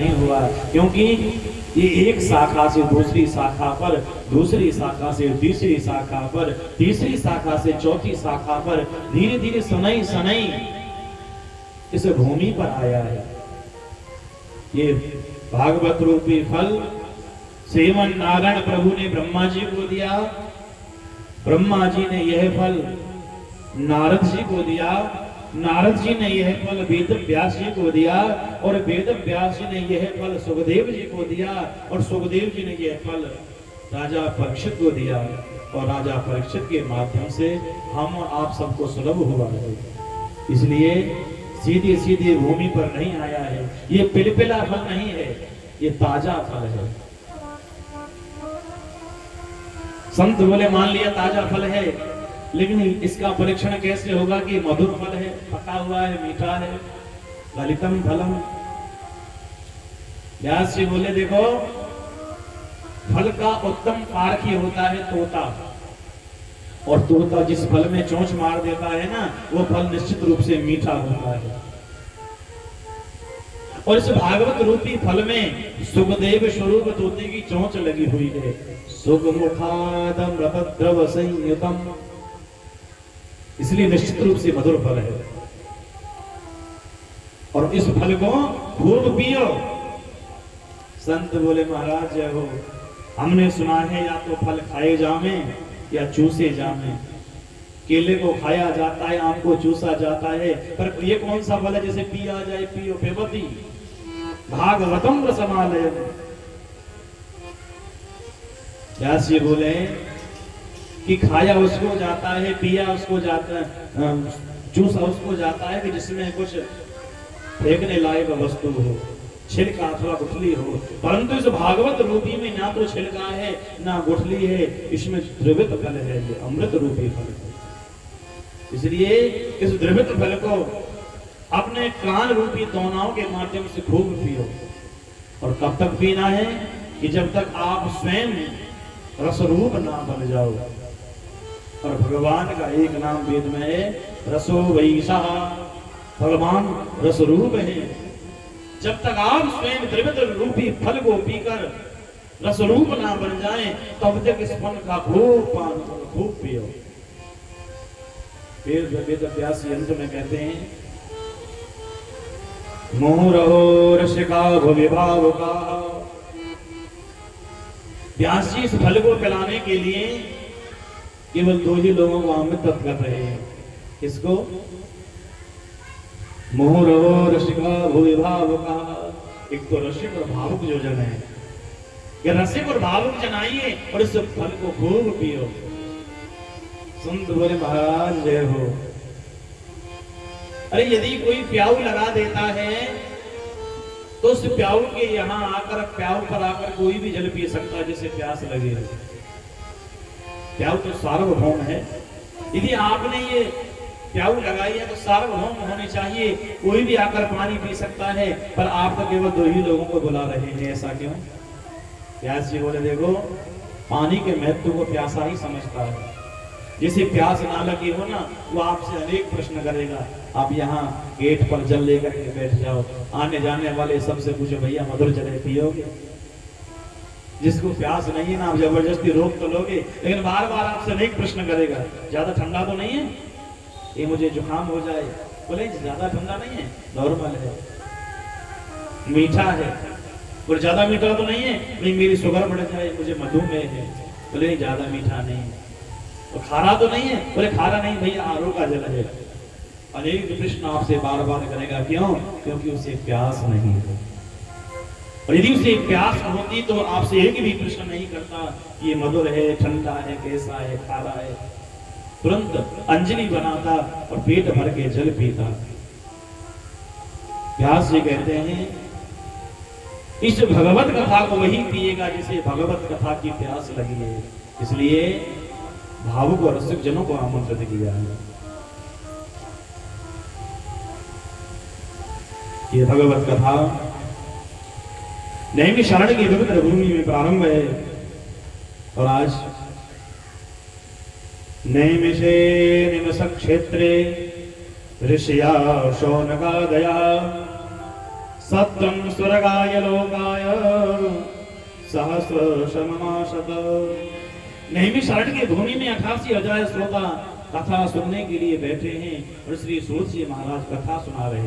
नहीं हुआ, क्योंकि ये एक शाखा से दूसरी शाखा पर, दूसरी शाखा से तीसरी शाखा पर, तीसरी शाखा से चौथी शाखा पर, धीरे धीरे सनई सनई इस भूमि पर आया है। ये भागवत रूपी फल श्रीमन नारायण प्रभु ने ब्रह्मा जी को दिया, ब्रह्मा जी ने यह फल नारद जी को दिया, नारद जी ने यह फल वेद व्यास जी को दिया, और वेद व्यास जी ने यह फल सुखदेव जी को दिया, और सुखदेव जी ने यह फल राजा परीक्षित को दिया, और राजा परीक्षित के माध्यम से हम और आप सबको सुलभ हुआ है। इसलिए सीधी सीधी भूमि पर नहीं आया है, ये पिलपिला फल नहीं है, ये ताजा फल है। संत बोले मान लिया ताजा फल है, लेकिन इसका परीक्षण कैसे होगा कि मधुर फल है, पका हुआ है, मीठा है, ललितम फलम। व्यास जी बोले देखो, फल का उत्तम पारखी होता है तोता, और तोता जिस फल में चोंच मार देता है ना, वो फल निश्चित रूप से मीठा होता है। और इस भागवत रूपी फल में सुखदेव स्वरूप तोते की चोंच लगी हुई है। सुखमुखादम रतद्रव संयुतम, इसलिए निश्चित रूप से मधुर फल है। और इस फल को खूब पियो। संत बोले महाराज जय हो, हमने सुना है या तो फल खाए जामे या चूसे जामे। केले को खाया जाता है, आम को चूसा जाता है, पर ये कौन सा फल है जिसे पिया जाए? पियो पेबती भागवतम रसमालयम। व्यास जी बोले कि खाया उसको जाता है, पिया उसको जाता है, चूसा उसको जाता है कि जिसमें कुछ फेंकने लायक वस्तु हो, छिलका अथवा गुठली हो। परंतु इस भागवत रूपी में ना तो छिलका है ना गुठली है, इसमें द्रवित फल है, ये अमृत रूपी फल है। इसलिए इस द्रवित फल को अपने कान रूपी तोनाओं के माध्यम से खूब पियो। और कब तक पीना है कि जब तक आप स्वयं रसरूप ना बन जाओ। और भगवान का एक नाम वेद में है रसो वैसा, भगवान रसरूप है। जब तक आप स्वयं द्रवित रूपी फल को पीकर रसरूप ना बन जाएं, तब तक इस फल का खूब पान करो, खूब पियो। फिर वेद व्यास यंत्र में कहते हैं मोहरहो रसिका भविभाव का। व्यास जी इस फल को पिलाने के लिए केवल दो ही लोगों को आमंत्रित कर रहे हैं। किसको? मोहरहो रसिका भविभाव का। एक तो रसिक और भावुक जो जन है, ये रसिक और भावुक जन आइए और इस फल को खूब पियो। संत बोले महाराज जय हो। अरे यदि कोई प्याऊ लगा देता है तो उस प्याऊ के यहाँ आकर, प्याऊ पर आकर कोई भी जल पी सकता है जिसे प्यास लगे। प्याऊ तो सार्वभौम है। यदि आपने ये प्याऊ लगाई है तो सार्वभौम होनी चाहिए, कोई भी आकर पानी पी सकता है। पर आप तो केवल दो ही लोगों को बुला रहे हैं, ऐसा क्यों? व्यास जी बोले देखो, पानी के महत्व को प्यासा ही समझता है। जिसे प्यास ना लगी हो ना, वो आपसे अनेक प्रश्न करेगा। आप यहाँ गेट पर जल लेकर के बैठ जाओ, आने जाने वाले सबसे पूछो भैया मधुर जल पियोगे? जिसको प्यास नहीं है ना, आप जबरदस्ती रोक तो लोगे, लेकिन बार बार आपसे अनेक प्रश्न करेगा। ज्यादा ठंडा तो नहीं है? ये मुझे जुकाम हो जाए। बोले ज्यादा ठंडा नहीं है, नॉर्मल है। मीठा है, बोले ज्यादा मीठा तो नहीं है? नहीं मेरी शुगर बढ़ जाए, मुझे मधुमेह है। बोले ज्यादा मीठा नहीं है। तो खारा तो नहीं है? बोले खारा नहीं भैया, आरो का जल है। अनेक प्रश्न आपसे बार बार करेगा। क्यों? क्योंकि उसे प्यास नहीं है। और यदि उसे प्यास होती तो आपसे एक भी प्रश्न नहीं करता कि ये मधुर है, ठंडा है, कैसा है, खारा है। तुरंत अंजलि बनाता और पेट भर के जल पीता। व्यास जी कहते हैं इस भगवत कथा को वही पिएगा जिसे भगवत कथा की प्यास लगी है। इसलिए भावुक और रसिक जनों को आमंत्रित किया है। ये भगवत कथा नैमी शरण की पवित्र भूमि में प्रारंभ है। और आज नैमिषे निमष क्षेत्रे ऋषिया शौनकादया सत्यम स्वर्गाय लोकाय सहस्र शत। नेहमी शरण की भूमि में 88,000 श्रोता कथा सुनने के लिए बैठे हैं और श्री सूत जी महाराज कथा सुना रहे हैं।